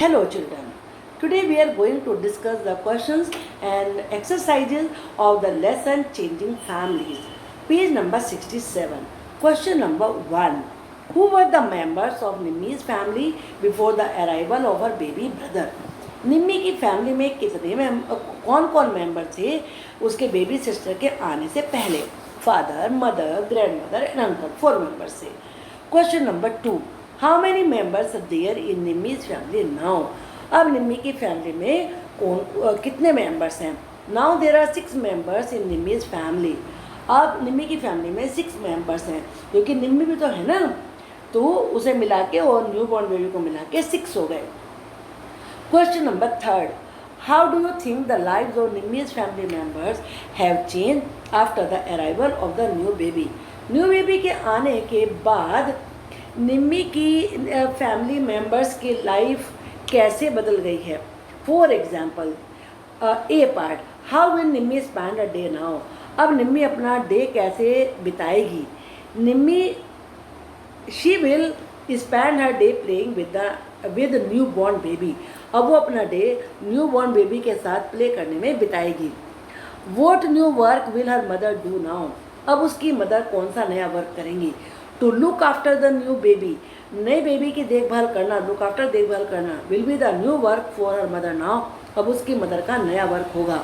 Hello children. Today we are going to discuss the questions and exercises of the lesson Changing Families. Page number 67. Question number 1. Who were the members of Nimmi's family before the arrival of her baby brother? निम्मी की family में कितने कौन कौन member थे उसके baby sister के आने से पहले? Father, mother, grand mother and uncle, 4 members थे. Question number 2. How many members are there in Nimmi's family now? अब निम्मी की फैमिली में कितने मेंबर्स हैं? Now there are 6 members in Nimmi's family. अब निम्मी की फैमिली में 6 मेंबर्स हैं, क्योंकि निम्मी भी तो है ना, तो उसे मिला के और न्यू बॉर्न बेबी को मिला के 6 हो गए. Question number 3. How do you think the lives of Nimmi's family members have change after the arrival of the new baby? New baby के आने के बाद निम्मी की फैमिली मेंबर्स की लाइफ कैसे बदल गई है? For example, A part, how will Nimmi spend a day now? अब निम्मी अपना डे कैसे बिताएगी? Nimmi she will spend her day playing with new born baby. अब वो अपना डे न्यू बॉर्न बेबी के साथ प्ले करने में बिताएगी. What new work will her mother do now? अब उसकी मदर कौन सा नया वर्क करेंगी? To look after the new baby, नए बेबी की देखभाल करना, लुक आफ्टर देखभाल करना, will be the new work for her mother now. अब उसकी मदर का नया वर्क होगा.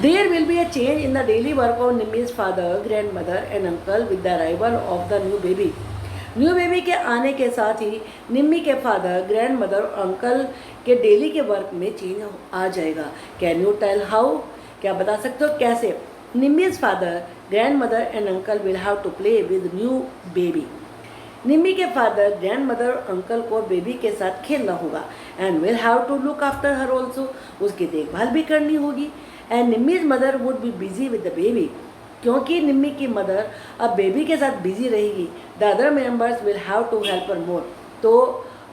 There will be a change in the daily work of Nimmi's father, grand mother and uncle with the arrival of the new baby. New baby के आने के साथ ही निम्मी के फादर, ग्रैंड मदर और अंकल के डेली के वर्क में चेंज आ जाएगा. Can you tell how? क्या बता सकते हो कैसे? Nimmi's father, grandmother and uncle will have to play with new baby. Nimmi के फादर, ग्रैंड मदर और अंकल को बेबी के साथ खेलना होगा. And will have to look after her also, उसकी देखभाल भी करनी होगी. And Nimmi's mother would be busy with the baby, क्योंकि निम्मी की मदर अब बेबी के साथ बिजी रहेगी. The other members will have to help her more. तो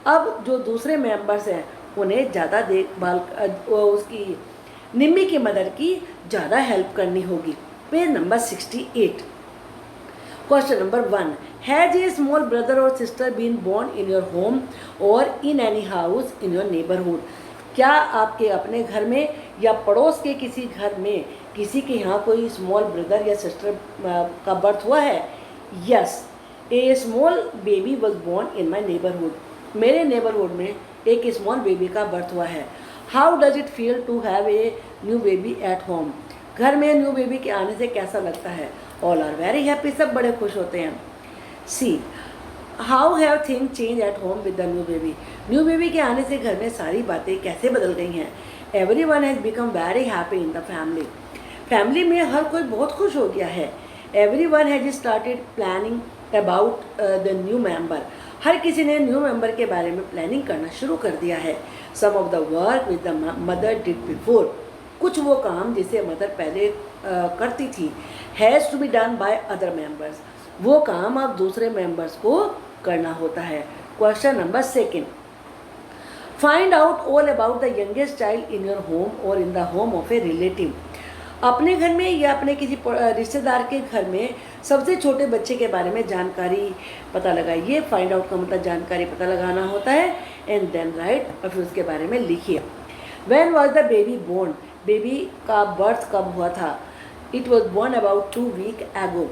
अब जो दूसरे मेंबर्स हैं उन्हें ज़्यादा देखभाल उसकी निम्मी की मदर की ज़्यादा हेल्प करनी होगी. Page number 68. Question number 1. Has a small brother और sister been born in your home और in any house in your neighbourhood? क्या आपके अपने घर में या पड़ोस के किसी घर में किसी के यहाँ कोई स्मॉल ब्रदर या सिस्टर का बर्थ हुआ है? Yes, a small baby was born in my neighbourhood. मेरे नेबरहुड में एक स्मॉल बेबी का बर्थ हुआ है. How does it feel to have a new baby at home? घर में न्यू बेबी के आने से कैसा लगता है? ऑल आर वेरी हैप्पी, सब बड़े खुश होते हैं. See, how have thing change at home with the new baby? New baby के आने से घर में सारी बातें कैसे बदल गई हैं? Every one has become very happy in the family. Family में हर कोई बहुत खुश हो गया है. Every one has started planning about the new member. हर किसी ने न्यू मेंबर के बारे में प्लानिंग करना शुरू कर दिया है. Some of the work with the mother did before, कुछ वो काम जिसे मदर पहले करती थी, has to be done by other members, वो काम अब दूसरे मेंबर्स को करना होता है. Question number 2. Find out all about the youngest child in your home और in the home of a relative. अपने घर में या अपने किसी रिश्तेदार के घर में सबसे छोटे बच्चे के बारे में जानकारी पता लगाइए. फाइंड आउट का मतलब जानकारी पता लगाना होता है. एंड देन राइट, और फिर उसके बारे में लिखिए. When was the baby born? Baby का बर्थ कब हुआ था? It was born about 2 week ago.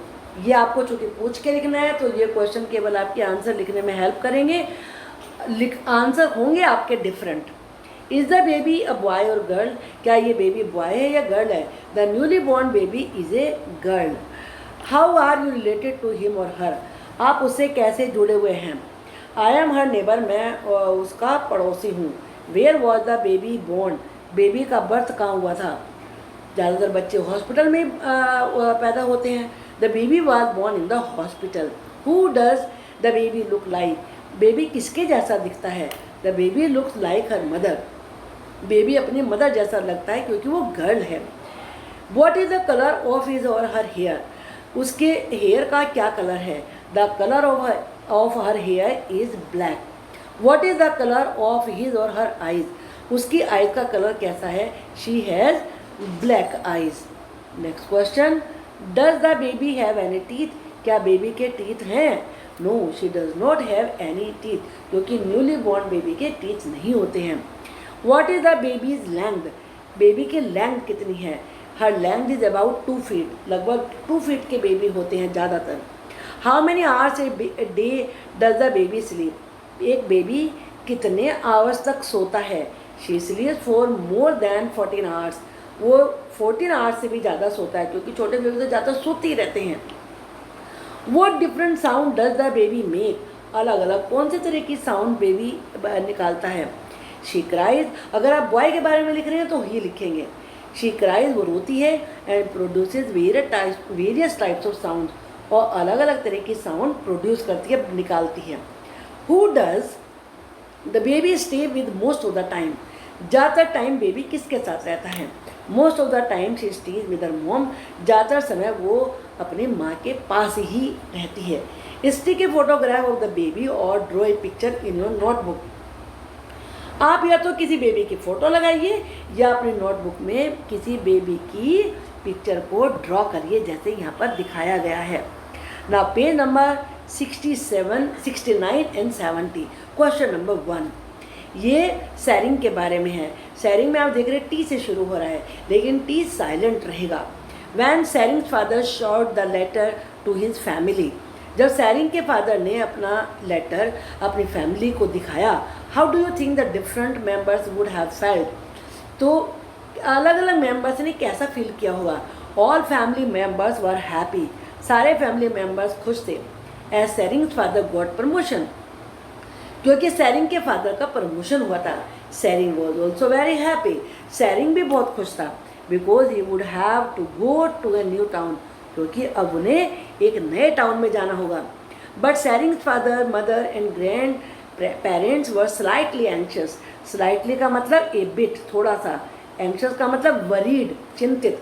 ये आपको चूँकि पूछ के लिखना है तो ये क्वेश्चन केवल आपके आंसर लिखने में हेल्प करेंगे. आंसर होंगे आपके different. Is the baby a boy or girl? क्या ये बेबी बॉय है या गर्ल है? The newly born baby is a girl. How are you related to him or her? आप उससे कैसे जुड़े हुए हैं? आई एम हर नेबर, मैं उसका पड़ोसी हूँ. Where was the baby born? Baby का बर्थ कहाँ हुआ था? ज़्यादातर बच्चे हॉस्पिटल में पैदा होते हैं. The baby was born in the hospital. Who does the baby look like? Baby किसके जैसा दिखता है? The baby looks like her mother. Baby अपनी मदर जैसा लगता है क्योंकि वो गर्ल है. What is the colour of his और हर हेयर? उसके हेयर का क्या कलर है? The colour of her hair is black. What is the colour of his और हर आइज़? उसकी आइज़ का कलर कैसा है? She has black eyes. Next question. Does the baby have any teeth? क्या baby के teeth हैं? No she does not have any teeth, क्योंकि newly born baby के टीथ नहीं होते हैं। What is the baby's length, baby की length कितनी है? Her length is about 2 feet, लगभग 2 फीट के बेबी होते हैं ज़्यादातर। How many hours a day does the baby sleep, एक बेबी कितने आवर्स तक सोता है? She स्लीप्स for more than 14 hours, वो 14 आवर्स से भी ज़्यादा सोता है, क्योंकि छोटे बेबी तो ज़्यादा सोते ही रहते हैं। What different sound does the baby make, अलग अलग कौन से तरह की साउंड बेबी निकालता है? शी क्राइज, अगर आप बॉय के बारे में लिख रहे हैं तो ही लिखेंगे। शी क्राइज, वो रोती है, and produces various types of sound, और अलग अलग तरह की साउंड प्रोड्यूस करती है, निकालती है। Who does the baby stay with most of the time, ज़्यादातर टाइम बेबी किसके साथ रहता है? Most of the time she stage with her mom, ज़्यादातर समय वो अपनी माँ के पास ही रहती है। Stick a photograph of the baby और draw a picture in your notebook, आप या तो किसी बेबी की फ़ोटो लगाइए या अपनी नोटबुक में किसी बेबी की पिक्चर को ड्रॉ करिए, जैसे यहाँ पर दिखाया गया है। ना page number 67, 69 and 70, question number 1, ये शेयरिंग के बारे में है। शेयरिंग में आप देख रहे हैं टी से शुरू हो रहा है, लेकिन टी साइलेंट रहेगा। When Shering father showed the letter to his family, जब शेयरिंग के फादर ने अपना लेटर अपनी फैमिली को दिखाया, how do you think the different members would have felt, तो अलग अलग मेंबर्स ने कैसा फील किया होगा? All family members were happy, सारे फैमिली मेंबर्स खुश थे। As Shering father got promotion, क्योंकि शेयरिंग के फादर का प्रमोशन हुआ था। Sharing was also very happy, Shering भी बहुत खुश था। Because he would have to go to a new town, क्योंकि अब उन्हें एक नए टाउन में जाना होगा। But Shering father, mother and grand parents were slightly anxious, slightly का मतलब ए बिट, थोड़ा सा, एंक्शस का मतलब वरीड, चिंतित।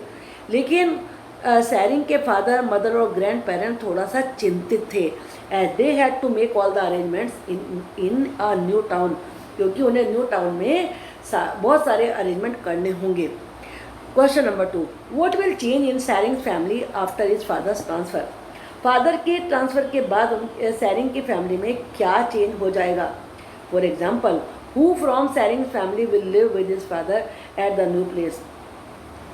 लेकिन शेयरिंग के फादर, मदर और ग्रैंड पेरेंट थोड़ा सा चिंतित थे, as they had to make all the arrangements in a new town, क्योंकि उन्हें न्यू टाउन में बहुत सारे अरेंजमेंट करने होंगे। Question number 2, what will change in sharing family after his father's transfer, father के ट्रांसफ़र के बाद शेयरिंग की फैमिली में क्या चेंज हो जाएगा? For example, who from sharing family will live with his father at the new place,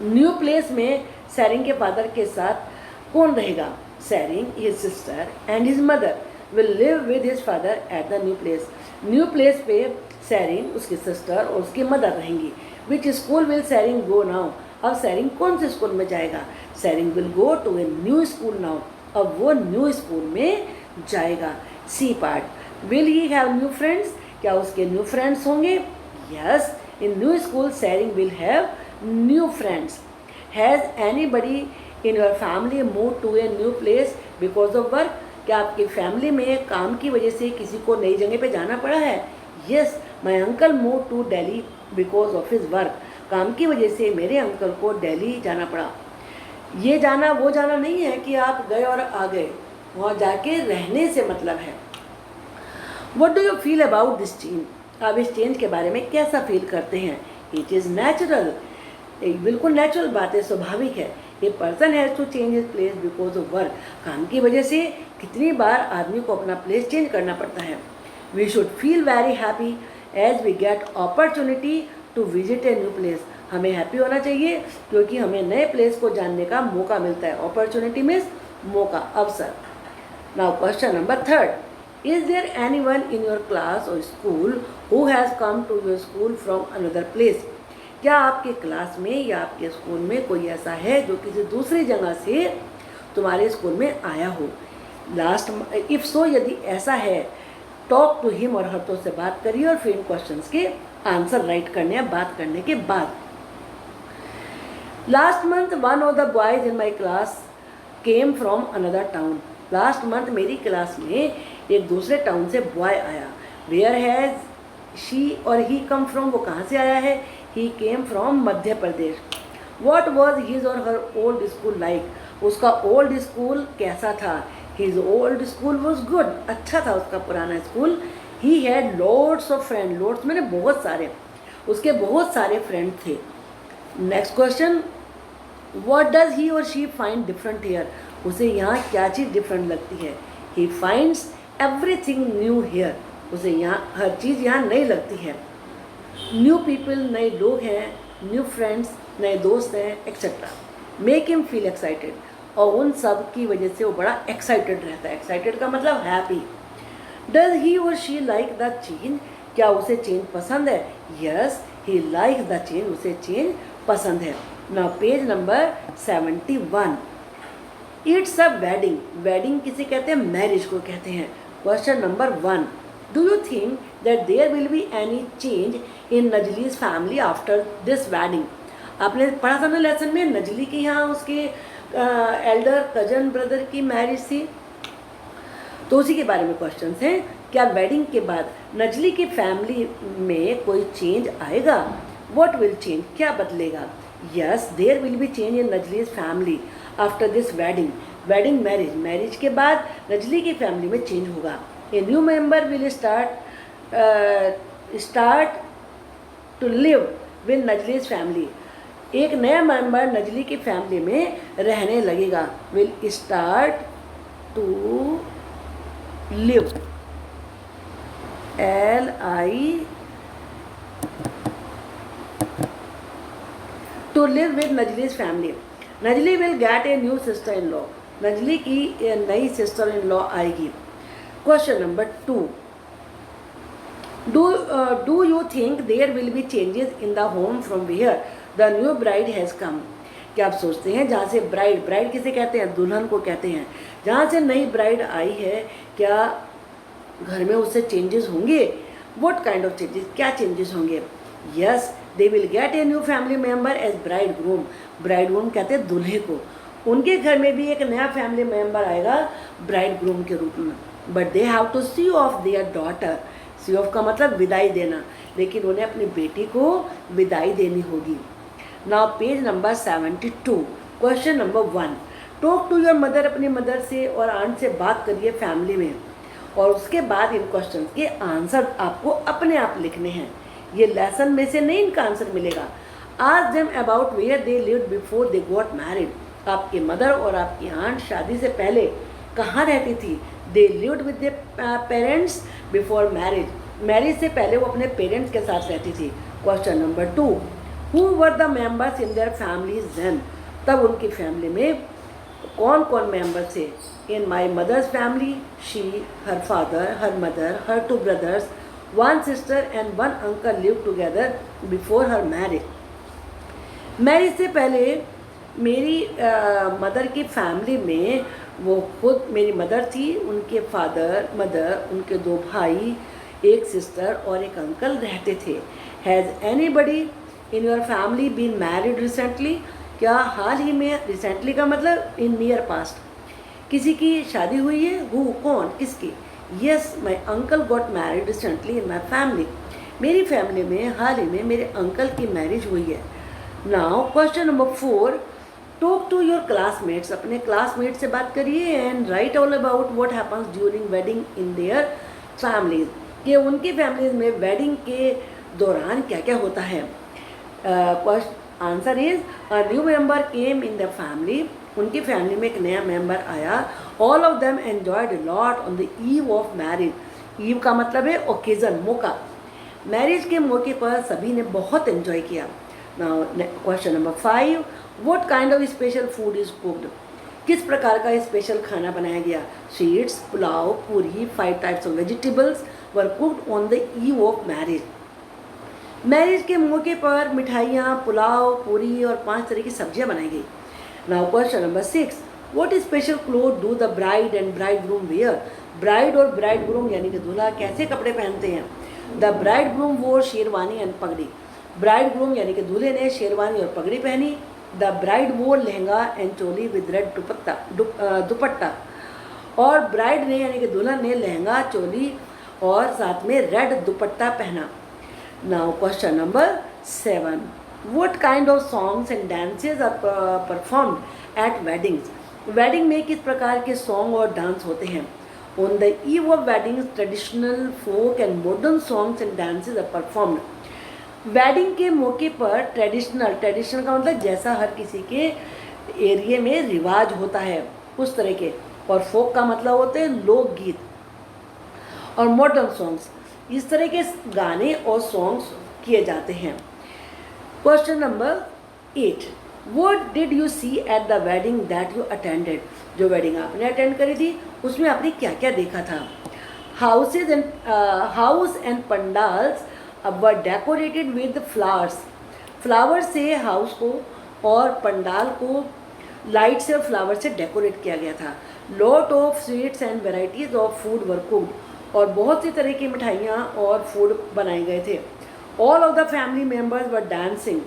new place में sharing के फादर के साथ कौन रहेगा? Sharing, his sister and his mother will live with his father at the new place, new place पे sharing, उसकी sister और उसकी मदर रहेंगी। Which school will sharing go now, अब शेयरिंग कौन से स्कूल में जाएगा? Sharing will go to a new school now, अब वो न्यू स्कूल में जाएगा। C part, will he have new friends, क्या उसके न्यू फ्रेंड्स होंगे? Yes, in new school Shering will have new friends. Has anybody in your family move to a new place because of work, क्या आपकी family में काम की वजह से किसी को नई जगह पे जाना पड़ा है? Yes, my uncle move to Delhi because of his work, काम की वजह से मेरे अंकल को दिल्ली जाना पड़ा। ये जाना वो जाना नहीं है कि आप गए और आ गए, वहाँ जाके रहने से मतलब है। What do you feel about this change? आप इस चेंज के बारे में कैसा फील करते हैं? It is natural, एक बिल्कुल नेचुरल बात है, स्वाभाविक है। A person has to change his place because of work, काम की वजह से कितनी बार आदमी को अपना प्लेस चेंज करना पड़ता है। We should feel very happy as we get opportunity to visit a new place, हमें हैप्पी होना चाहिए क्योंकि हमें नए प्लेस को जानने का मौका मिलता है। अपॉर्चुनिटी मीन्स मौका, अवसर। Now question number 3, is there anyone in your class और school who has come to your school from another place, क्या आपके क्लास में या आपके स्कूल में कोई ऐसा है जो किसी दूसरी जगह से तुम्हारे स्कूल में आया हो? लास्ट, इफ़ सो, यदि ऐसा है, टॉक टू हिम और हर तो से बात करिए और फिर इन क्वेश्चंस के आंसर राइट करने हैं बात करने के बाद। Last month one of the boys in my class came from another town, last month मेरी क्लास में एक दूसरे टाउन से बॉय आया। वेयर हैज़ शी और ही कम फ्रॉम, वो कहाँ से आया है? He came from Madhya Pradesh. What was his और हर ओल्ड स्कूल लाइक, उसका ओल्ड स्कूल कैसा था? His old school was good, अच्छा था उसका पुराना स्कूल। He had lots of friend, lots मैंने बहुत सारे, उसके बहुत सारे फ्रेंड थे। Next question, what does he और शी फाइंड डिफरेंट हेयर, उसे यहाँ क्या चीज़ डिफरेंट लगती है? He finds everything new here, उसे यहाँ हर चीज़ यहाँ नई लगती है। न्यू पीपल, नए लोग हैं, न्यू फ्रेंड्स, नए दोस्त हैं, etcetera. Make him feel excited, और उन सब की वजह से वो बड़ा एक्साइटेड रहता है। एक्साइटेड का मतलब हैप्पी। डज ही और शी लाइक द चेंज, क्या उसे चेंज पसंद है? Yes he likes the change, उसे चेंज पसंद है। Now page number 71। It's a wedding, wedding किसे कहते हैं? मैरिज को कहते हैं। Question number 1, do you think that there will be any change in नजलीज family after this wedding? आपने पढ़ा था ना लेसन में, नजली के यहाँ उसके एल्डर कजन ब्रदर की मैरिज थी, तो उसी के बारे में क्वेश्चन हैं। क्या वेडिंग के बाद नजली की फैमिली में कोई चेंज आएगा? व्हाट विल चेंज, क्या बदलेगा? Yes there will be change in नजलीज family after this wedding, wedding marriage, marriage के बाद नजली की फैमिली में चेंज होगा। A new member will start to live with Najli's family, एक नया मेंबर नजली की फैमिली में रहने लगेगा। Will start to live, LI to live with Najli's family. Najli will get a new sister in law, Najli की नई सिस्टर इन लॉ आएगी। Question number 2, do you think there will be changes in the home from where the new bride has come? क्या आप सोचते हैं जहाँ से bride, bride किसे कहते हैं? दुल्हन को कहते हैं। जहाँ से नई ब्राइड आई है, क्या घर में उससे चेंजेस होंगे? व्हाट काइंड ऑफ चेंजेस, क्या चेंजेस होंगे? Yes they will get a new family member as bride groom, bride groom कहते हैं दूल्हे को। उनके घर में भी एक नया फैमिली मेम्बर आएगा ब्राइड ग्रूम के रूप में। But they have to see off their daughter, see off का मतलब विदाई देना, लेकिन उन्हें अपनी बेटी को विदाई देनी होगी। Now page number 72। Question number 1, talk to your mother, अपनी मदर से और आंट से बात करिए फैमिली में, और उसके बाद इन क्वेश्चन के आंसर आपको अपने आप लिखने हैं। ये लेसन में से नहीं इनका आंसर मिलेगा। Ask them about where they lived before they got married, आपकी मदर और आपकी आंट शादी से पहले कहाँ रहती थी? They lived with their parents before marriage, marriage से पहले वो अपने पेरेंट्स के साथ रहती थी। Question number 2, who were the members in their families then, तब उनकी फैमिली में कौन कौन मेंबर थे? In my mother's family, she, her father, her mother, her 2 brothers, 1 sister and 1 uncle live together before her marriage. Marriage से पहले मेरी mother की फैमिली में वो खुद मेरी मदर थी, उनके फादर, मदर, उनके 2 भाई, 1 सिस्टर और 1 अंकल रहते थे। Has anybody in your family been married recently, क्या हाल ही में, रिसेंटली का मतलब इन नियर पास्ट, किसी की शादी हुई है? हु, कौन, किसकी? Yes my uncle got married recently in my family, मेरी फैमिली में हाल ही में मेरे अंकल की मैरिज हुई है। Now question number 4, talk to your classmates, अपने क्लासमेट से बात करिए and write all about what happens during wedding in their families, कि उनकी फैमिलीज में वेडिंग के दौरान क्या क्या होता है। Answer is a new member came in the family, उनकी फैमिली में एक नया मेंबर आया। All of them enjoyed lot on the eve of marriage, eve का मतलब है ओकेजन, मौका, मैरिज के मौके पर सभी ने बहुत एंजॉय किया। Now question number 5, what kind of special food is cooked, किस प्रकार का स्पेशल खाना बनाया गया? स्वीट्स, पुलाव, पूरी, 5 types of vegetables were cooked on the eve of marriage, marriage के मौके पर मिठाइयाँ, पुलाव, पूरी और 5 तरह की सब्जियाँ बनाई गई। Now question number 6, what special cloth do the bride and bride groom wear, bride और ब्राइड ग्रूम यानी कि दूल्हा कैसे कपड़े पहनते हैं? द ब्राइड ग्रूम वोर शेरवानी एंड पगड़ी, ब्राइड ग्रूम यानी कि दूल्हे ने शेरवानी और पगड़ी पहनी। द ब्राइड वोर lehenga and choli with red दुपट्टा, और ब्राइड ने यानी कि दुल्हन ने लहंगा, चोली और साथ में रेड दुपट्टा पहना। Now question number 7, what kind of songs and dances are performed at weddings, wedding में किस प्रकार के सॉन्ग और डांस होते हैं? On the eve of weddings traditional, folk and modern songs and dances are performed, wedding के मौके पर ट्रेडिशनल, ट्रेडिशनल का मतलब जैसा हर किसी के एरिया में रिवाज होता है उस तरह के, और फोक का मतलब होते हैं लोकगीत, और मॉडर्न सॉन्ग्स, इस तरह के गाने और सॉन्ग्स किए जाते हैं। Question number 8, what did you see at the wedding that you attended? जो वेडिंग आपने अटेंड करी थी उसमें आपने क्या क्या देखा था? House and pandals were decorated with flowers. Flower से हाउस को और पंडाल को लाइट से और फ्लावर से डेकोरेट किया गया था। Lot of sweets and varieties of food were cooked, और बहुत सी तरह की मिठाइयाँ और फूड बनाए गए थे। All of the family members were dancing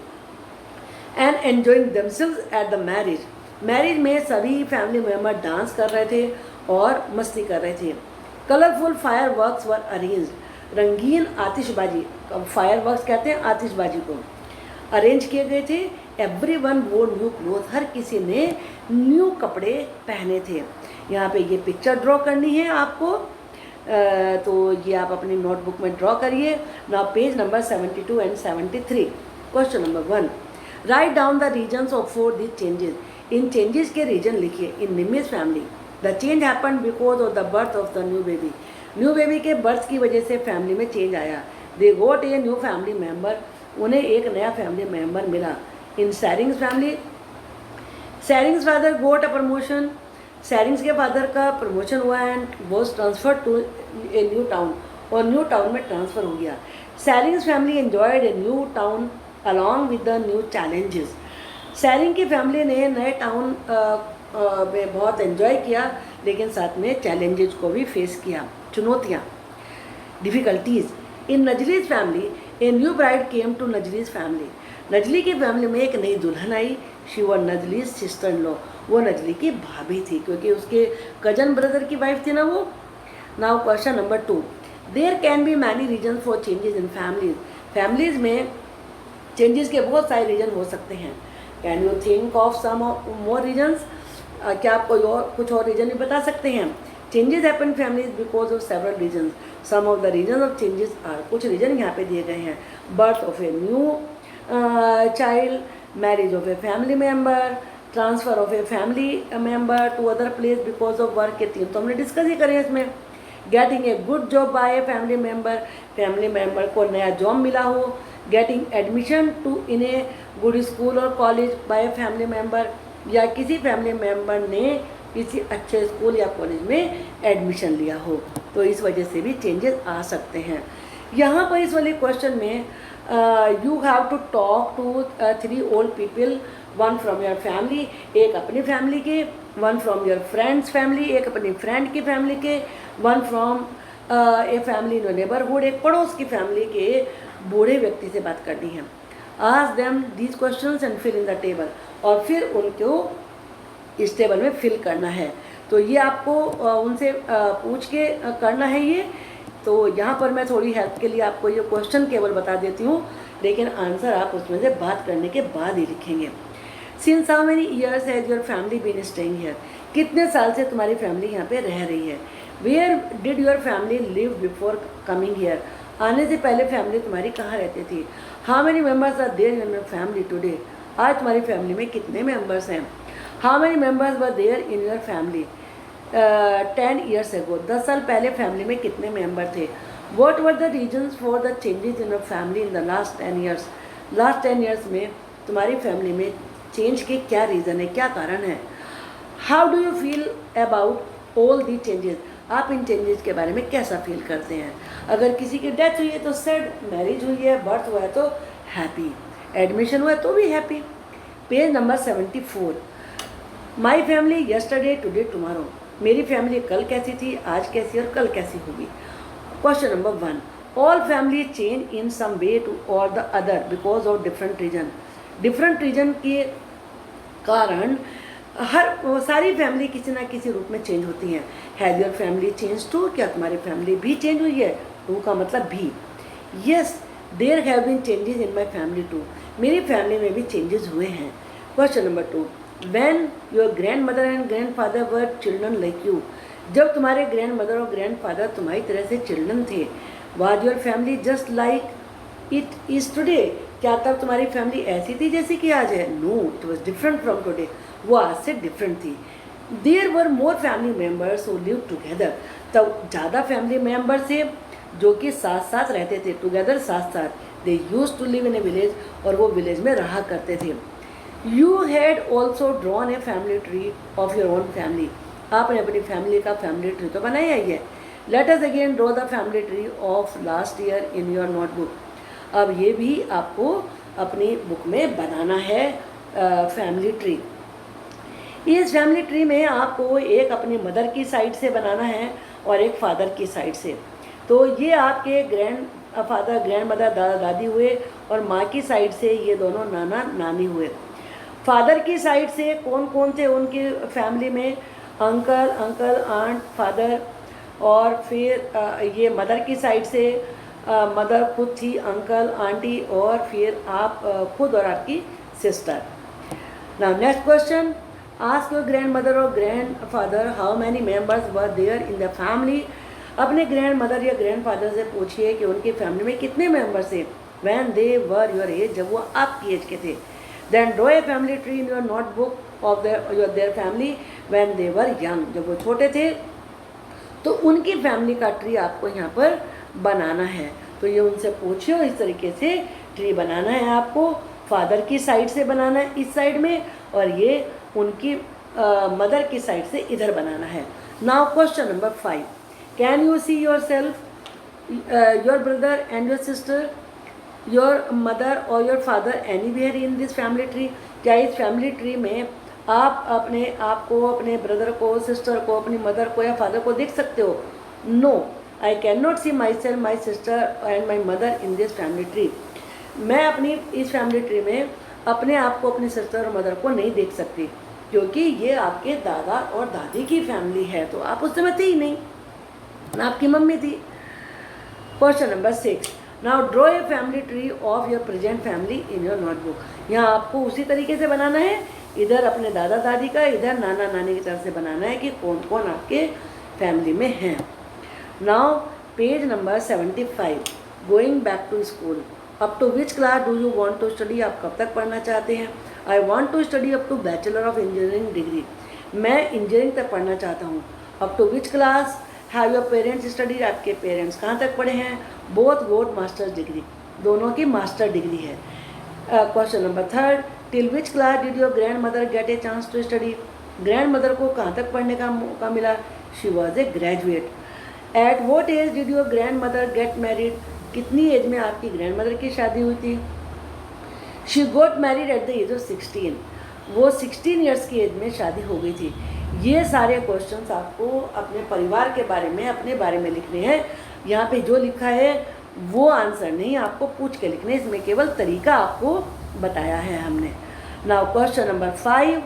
and enjoying themselves at the marriage. Marriage में सभी फैमिली मेम्बर डांस कर रहे थे और मस्ती कर रहे थे। Colourful fire works were arrange, रंगीन आतिशबाजी, फायर वर्क्स कहते हैं आतिशबाजी को, अरेंज किए गए थे। एवरी वन वोर न्यू क्लोथ, हर किसी ने न्यू कपड़े पहने थे। यहाँ पे ये पिक्चर ड्रॉ करनी है आपको, तो ये आप अपनी नोटबुक में ड्रॉ करिए। Now page number 72 and 73। Question number 1, right down the reasons of for this changes. इन चेंजेस के रीजन लिखिए। In Nimmi's family the change happen because of the birth of the new baby. New baby के birth की वजह से family में change आया। They got a new family member, उन्हें एक नया फैमिली मेम्बर मिला। In Saring's family, Saring's father got a promotion, Saring's के फादर का प्रमोशन हुआ and was transfer to a new town, और न्यू टाउन में ट्रांसफ़र हो गया। Saring's family enjoyed a new town along with the new challenges. Saring की फैमिली ने नए टाउन में बहुत एंजॉय किया, लेकिन साथ में चैलेंजेस को भी फेस किया, चुनौतियाँ, difficulties. In नजलीज family a new bride came to Nazli's family. Nazli की फैमिली में एक नई दुल्हन आई। She were Nazli's sister in law, वो नजली की भाभी थी क्योंकि उसके कजन ब्रदर की वाइफ थी ना वो। Now question number 2, there can be many reason for changes in families. Families में चेंजेस के बहुत सारे रीजन हो सकते हैं। Can you think of some more reasons? क्या आप कोई और कुछ और रीजन भी बता सकते हैं? Changes happen families because of several reasons. Some of the reason of changes are, कुछ रीजन यहाँ पे दिए गए हैं। Birth of a new child, marriage of a family member, transfer of a family member to other place because of work के 3 तो हमने discuss ही करें इसमें। Getting a good job by a family member को नया जॉब मिला हो। Getting admission to in a good school और college by a family member, या किसी फैमिली मेम्बर ने किसी अच्छे स्कूल या कॉलेज में एडमिशन लिया हो, तो इस वजह से भी चेंजेस आ सकते हैं। यहाँ पर इस वाले क्वेश्चन में you have to talk to 3 old people, 1 from your family, एक अपनी फैमिली के, 1 फ्रॉम योर फ्रेंड्स फैमिली, एक अपनी फ्रेंड की फैमिली के, 1 from a family in neighbourhood, एक पड़ोस की फैमिली के बूढ़े व्यक्ति से बात करनी है। Ask them these questions and fill in the table, और फिर उनको इस टेबल में फिल करना है। तो ये आपको उनसे पूछ के करना है ये। तो यहाँ पर मैं थोड़ी हेल्प के लिए आपको ये क्वेश्चन केवल बता देती हूँ, लेकिन आंसर आप उसमें से बात करने के बाद ही लिखेंगे। Since how many years has your family been staying here? कितने साल से तुम्हारी फैमिली यहाँ पे रह रही है? Where did your family live before coming here? आने से पहले फैमिली तुम्हारी कहाँ रहती थी? How many members are there in your family today? आज तुम्हारी फैमिली में कितने मेम्बर्स हैं? How many members were there in your family 10 years ago? 10 साल पहले फैमिली में कितने मेंबर थे? What were the reasons for the changes in your family in the last 10 years? Last 10 years में तुम्हारी फैमिली में चेंज के क्या रीज़न है, क्या कारण है? How do you feel about all the changes? आप इन चेंजेस के बारे में कैसा फील करते हैं? अगर किसी की डेथ हुई है तो सैड, मैरिज हुई है, बर्थ हुआ है तो हैप्पी, एडमिशन हुआ है तो भी happy. Page number 74, my family yesterday today tomorrow. मेरी फैमिली कल कैसी थी, आज कैसी और कल कैसी होगी? Question number 1, all family change in some way to or the other because of different reason. Different reason के कारण हर सारी फैमिली किसी ना किसी रूप में चेंज होती हैं। Has your family change too? क्या तुम्हारी फैमिली भी चेंज हुई है? टू का मतलब भी। Yes there have been changes in my family too. मेरी फैमिली में भी चेंजेस हुए हैं। Question number 2, when your grand mother and grandfather were children like you. जब तुम्हारे ग्रैंड मदर और ग्रैंड फादर तुम्हारी तरह से चिल्ड्रन थे, was your family just like it is today? क्या तब तुम्हारी फैमिली ऐसी थी जैसी कि आज है? No, it was different from today. वो आज से डिफरेंट थी। There were more family members who live together, तब ज़्यादा फैमिली मेम्बर थे जो कि साथ साथ रहते थे, टुगेदर साथ साथ। They use to live in a village, और वो विलेज में रहा करते थे। You had also drawn a family tree of your own family, आपने अपनी फैमिली का फैमिली ट्री तो बनाया ही है। Let us again draw the family tree of last year in your notebook, अब ये भी आपको अपनी बुक में बनाना है फैमिली ट्री। इस फैमिली ट्री में आपको एक अपनी मदर की साइड से बनाना है और एक फादर की साइड से। तो ये आपके ग्रैंड फादर ग्रैंड मदर दादा दादी हुए, और माँ की साइड से ये दोनों नाना नानी हुए। फादर की साइड से कौन कौन थे उनकी फैमिली में, अंकल आंट फादर, और फिर ये मदर की साइड से मदर खुद थी, अंकल आंटी, और फिर आप खुद और आपकी sister. Now next question, ask your grand mother और grandfather how many members were there in the family, अपने ग्रैंड मदर या ग्रैंड फादर से पूछिए कि उनकी फैमिली में कितने मेम्बर्स थे when they were your age, जब वो आपकी एज के थे। Then draw a family tree in your notebook of their family when they were young, जब वो छोटे थे तो उनकी फैमिली का ट्री आपको यहाँ पर बनाना है। तो ये उनसे पूछिए, इस तरीके से ट्री बनाना है आपको। फादर की साइड से बनाना है इस साइड में, और ये उनकी मदर की साइड से इधर बनाना है। Now question number 5, can you see yourself, your brother and your sister, your mother or your father anywhere in this family tree, क्या इस फैमिली ट्री में आप अपने आप को, अपने ब्रदर को, सिस्टर को, अपनी मदर को या फादर को देख सकते हो? No, I can not see myself, my sister and my mother in this family tree, मैं अपनी इस फैमिली ट्री में अपने आप को, अपनी सिस्टर और मदर को नहीं देख सकती, क्योंकि ये आपके दादा और दादी की फैमिली है, तो आप उस समय थे ही नहीं, ना आपकी मम्मी थी। Question number 6, now draw a family tree of your present family in your notebook, यहाँ आपको उसी तरीके से बनाना है, इधर अपने दादा दादी का, इधर नाना नानी की तरफ से बनाना है कि कौन कौन आपके फैमिली में हैं। Now page number 75, going back to school, up to which class do you want to study, आप कब तक पढ़ना चाहते हैं? I want to study up to bachelor of engineering degree, मैं इंजीनियरिंग तक पढ़ना चाहता हूँ। Up to which class have your parents study, आपके पेरेंट्स कहाँ तक पढ़े हैं? बोथ गोट मास्टर्स डिग्री, दोनों की मास्टर डिग्री है। Question number 3, till which class did your grandmother get a chance to study, grandmother को कहाँ तक पढ़ने का मौका मिला? She was a graduate. At what age did your grandmother get married, कितनी age में आपकी ग्रैंड मदर की शादी हुई थी? She got married at the age of 16, वो 16 ईयर्स की एज में शादी हो गई थी। ये सारे क्वेश्चंस आपको अपने परिवार के बारे में, अपने बारे में लिखने हैं। यहाँ पे जो लिखा है वो आंसर नहीं, आपको पूछ के लिखने, इसमें केवल तरीका आपको बताया है हमने। Now question number 5,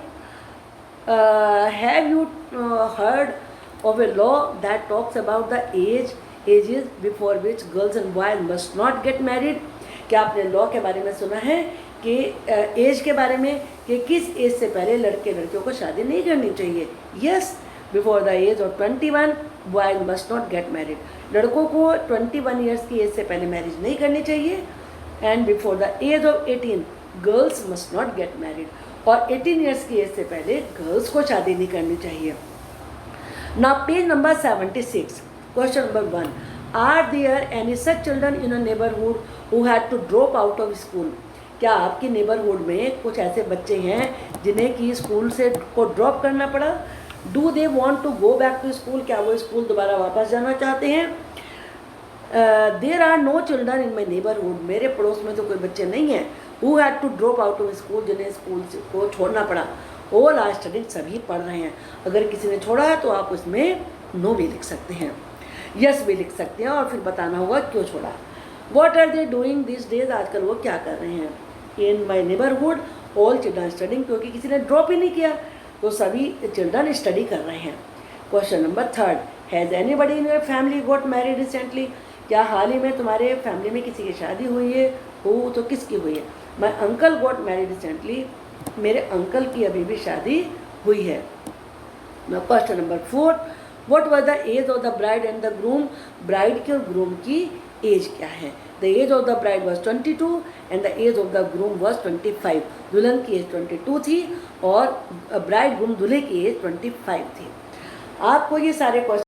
have you heard of a law that talks about the ages before which girls and boys must not get married, क्या आपने लॉ के बारे में सुना है कि एज के बारे में कि किस एज से पहले लड़के लड़कियों को शादी नहीं करनी चाहिए? Yes, before the age of 21 boys must not get married, लड़कों को 21 ईयर्स की एज से पहले मैरिज नहीं करनी चाहिए, and before the age of 18 girls must not get married, और 18 ईयर्स की एज से पहले गर्ल्स को शादी नहीं करनी चाहिए। Now page number 76, question number 1, are there any such children in a neighbourhood who had to drop out of school, क्या आपकी नेबरहुड में कुछ ऐसे बच्चे हैं जिन्हें कि स्कूल से को ड्रॉप करना पड़ा? Do they want to go back to school, क्या वो स्कूल दोबारा वापस जाना चाहते हैं? There are no children in my neighbourhood, मेरे पड़ोस में तो कोई बच्चे नहीं हैं who had to drop out of school, जिन्हें स्कूल को छोड़ना पड़ा। ऑल आर स्टडिंग, सभी पढ़ रहे हैं। अगर किसी ने छोड़ा है तो आप उसमें नो भी लिख सकते हैं, यस भी लिख सकते हैं, और फिर बताना होगा क्यों छोड़ा। What are they doing this days, आजकल वो क्या कर रहे हैं? In my neighbourhood all children studying, क्योंकि किसी ने ड्रॉप ही नहीं किया तो सभी चिल्ड्रन स्टडी कर रहे हैं। Question number 3, has anybody in your family got married recently, क्या हाल ही में तुम्हारे फैमिली में किसी की शादी हुई है? हो तो किसकी हुई है? My uncle got married recently, मेरे अंकल की अभी भी शादी हुई है। Question number 4, what was the age of the bride and the groom, bride की और ग्रूम की एज क्या है। The age of the bride was 22 and the age of the groom was 25। दुल्हन की एज 22 थी और ब्राइड ग्रूम दूल्हे की एज 25 थी। आपको ये सारे क्वेश्चन